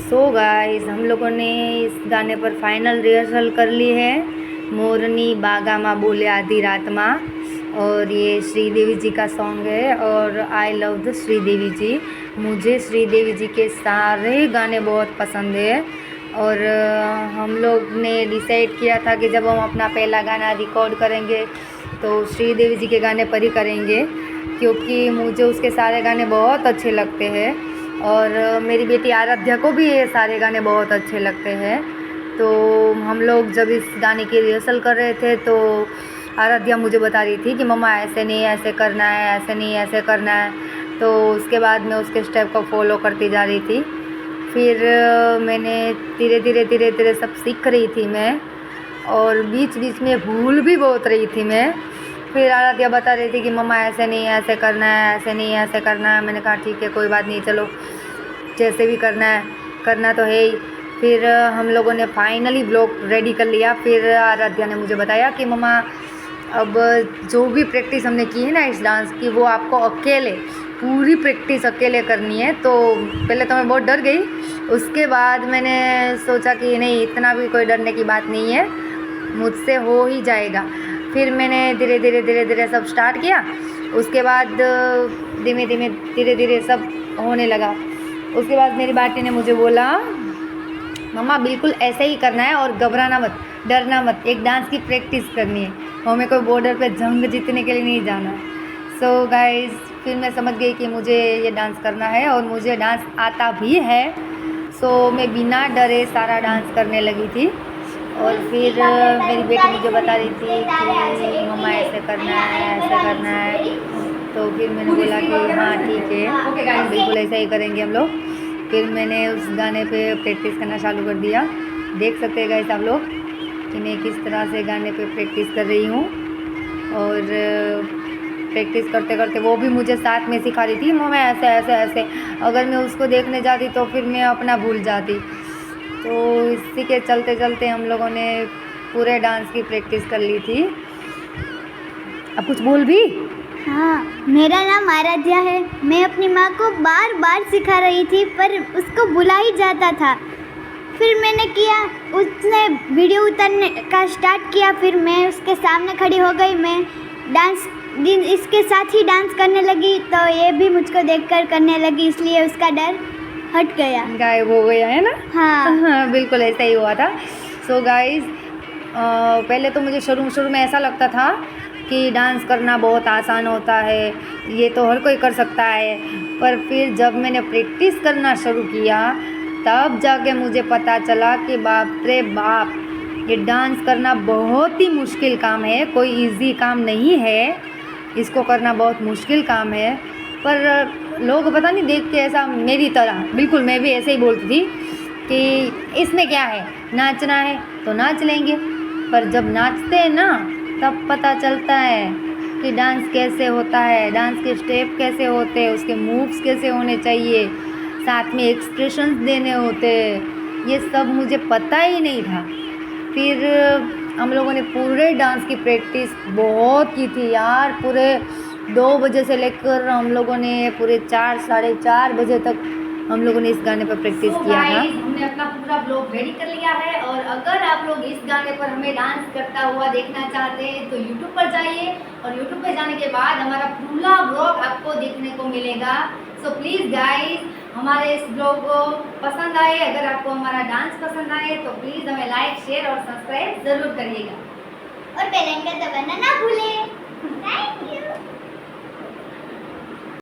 So guys, हम लोगों ने इस गाने पर फाइनल रिहर्सल कर ली है। मोरनी बागा माँ बोले आधी रात माँ, और ये श्रीदेवी जी का सॉन्ग है और आई लव द श्रीदेवी जी। मुझे श्रीदेवी जी के सारे गाने बहुत पसंद है और हम लोग ने डिसाइड किया था कि जब हम अपना पहला गाना रिकॉर्ड करेंगे तो श्रीदेवी जी के गाने पर ही करेंगे, क्योंकि मुझे उसके सारे गाने बहुत अच्छे लगते हैं और मेरी बेटी आराध्या को भी ये सारे गाने बहुत अच्छे लगते हैं। तो हम लोग जब इस गाने की रिहर्सल कर रहे थे तो आराध्या मुझे बता रही थी कि मम्मा ऐसे नहीं, ऐसे करना है, ऐसे नहीं, ऐसे करना है। तो उसके बाद मैं उसके स्टेप को फॉलो करती जा रही थी। फिर मैंने धीरे धीरे सब सीख रही थी मैं, और बीच बीच में भूल भी बहुत रही थी मैं। फिर आराध्या बता रही थी कि मम्मा ऐसे नहीं, ऐसे करना है, ऐसे नहीं, ऐसे करना है। मैंने कहा ठीक है, कोई बात नहीं, चलो जैसे भी करना है, करना तो है ही। फिर हम लोगों ने फाइनली ब्लॉग रेडी कर लिया। फिर आराध्या ने मुझे बताया कि मम्मा अब जो भी प्रैक्टिस हमने की है ना इस डांस की, वो आपको अकेले पूरी प्रैक्टिस अकेले करनी है। तो पहले तो मैं बहुत डर गई, उसके बाद मैंने सोचा कि नहीं, इतना भी कोई डरने की बात नहीं है, मुझसे हो ही जाएगा। फिर मैंने धीरे धीरे सब स्टार्ट किया। उसके बाद धीरे धीरे सब होने लगा। उसके बाद मेरी बाटी ने मुझे बोला मम्मा बिल्कुल ऐसे ही करना है और घबराना मत, डरना मत, एक डांस की प्रैक्टिस करनी है, हमें कोई बॉर्डर पे जंग जीतने के लिए नहीं जाना है। सो गाइस, फिर मैं समझ गई कि मुझे ये डांस करना है और मुझे डांस आता भी है। सो मैं बिना डरे सारा डांस करने लगी थी। और फिर मेरी बेटी मुझे बता रही थी कि मम्मा ऐसे करना है, ऐसे करना है। तो फिर मैंने बोला कि हाँ ठीक है, बिल्कुल ऐसा ही करेंगे हम लोग। फिर मैंने उस गाने पे प्रैक्टिस करना चालू कर दिया। देख सकते हैं गाइस आप लोग कि मैं किस तरह से गाने पे प्रैक्टिस कर रही हूँ। और प्रैक्टिस करते करते वो भी मुझे साथ में सिखा रही थी, मम्मा ऐसे ऐसे ऐसे। अगर मैं उसको देखने जाती तो फिर मैं अपना भूल जाती। तो इसी के चलते चलते हम लोगों ने पूरे डांस की प्रैक्टिस कर ली थी। अब कुछ बोल भी। हाँ, मेरा नाम आराध्या है। मैं अपनी माँ को बार बार सिखा रही थी पर उसको बुला ही जाता था। फिर मैंने किया, उसने वीडियो उतारने का स्टार्ट किया, फिर मैं उसके सामने खड़ी हो गई। मैं डांस इसके साथ ही डांस करने लगी तो ये भी मुझको देखकर करने लगी, इसलिए उसका डर हट गया, गायब हो गया है ना। हाँ बिल्कुल ऐसा ही हुआ था। सो गाइस, पहले तो मुझे शुरू में ऐसा लगता था कि डांस करना बहुत आसान होता है, ये तो हर कोई कर सकता है। पर फिर जब मैंने प्रैक्टिस करना शुरू किया तब जाके मुझे पता चला कि बाप रे बाप, ये डांस करना बहुत ही मुश्किल काम है, कोई इजी काम नहीं है, इसको करना बहुत मुश्किल काम है। पर लोग पता नहीं देख के ऐसा, मेरी तरह बिल्कुल मैं भी ऐसे ही बोलती थी कि इसमें क्या है, नाचना है तो नाच लेंगे। पर जब नाचते हैं ना तब पता चलता है कि डांस कैसे होता है, डांस के स्टेप कैसे होते हैं, उसके मूव्स कैसे होने चाहिए, साथ में एक्सप्रेशंस देने होते हैं। ये सब मुझे पता ही नहीं था। फिर हम लोगों ने पूरे डांस की प्रैक्टिस बहुत की थी यार। पूरे 2 बजे से लेकर हम लोगों ने पूरे 4 साढ़े 4 बजे तक हम लोगों ने इस गाने पर प्रैक्टिस किया था। हमने अपना पूरा ब्लॉग रेडी कर लिया है और अगर आप लोग इस गाने पर हमें डांस करता हुआ देखना चाहते हैं तो YouTube पर जाइए और YouTube पर जाने के बाद हमारा पूरा ब्लॉग आपको देखने को मिलेगा। सो प्लीज़ गाइस, हमारे इस ब्लॉग को पसंद आए, अगर आपको हमारा डांस पसंद आए तो प्लीज़ हमें लाइक, शेयर और सब्सक्राइब ज़रूर करिएगा और बेल आइकन दबाना ना भूलें।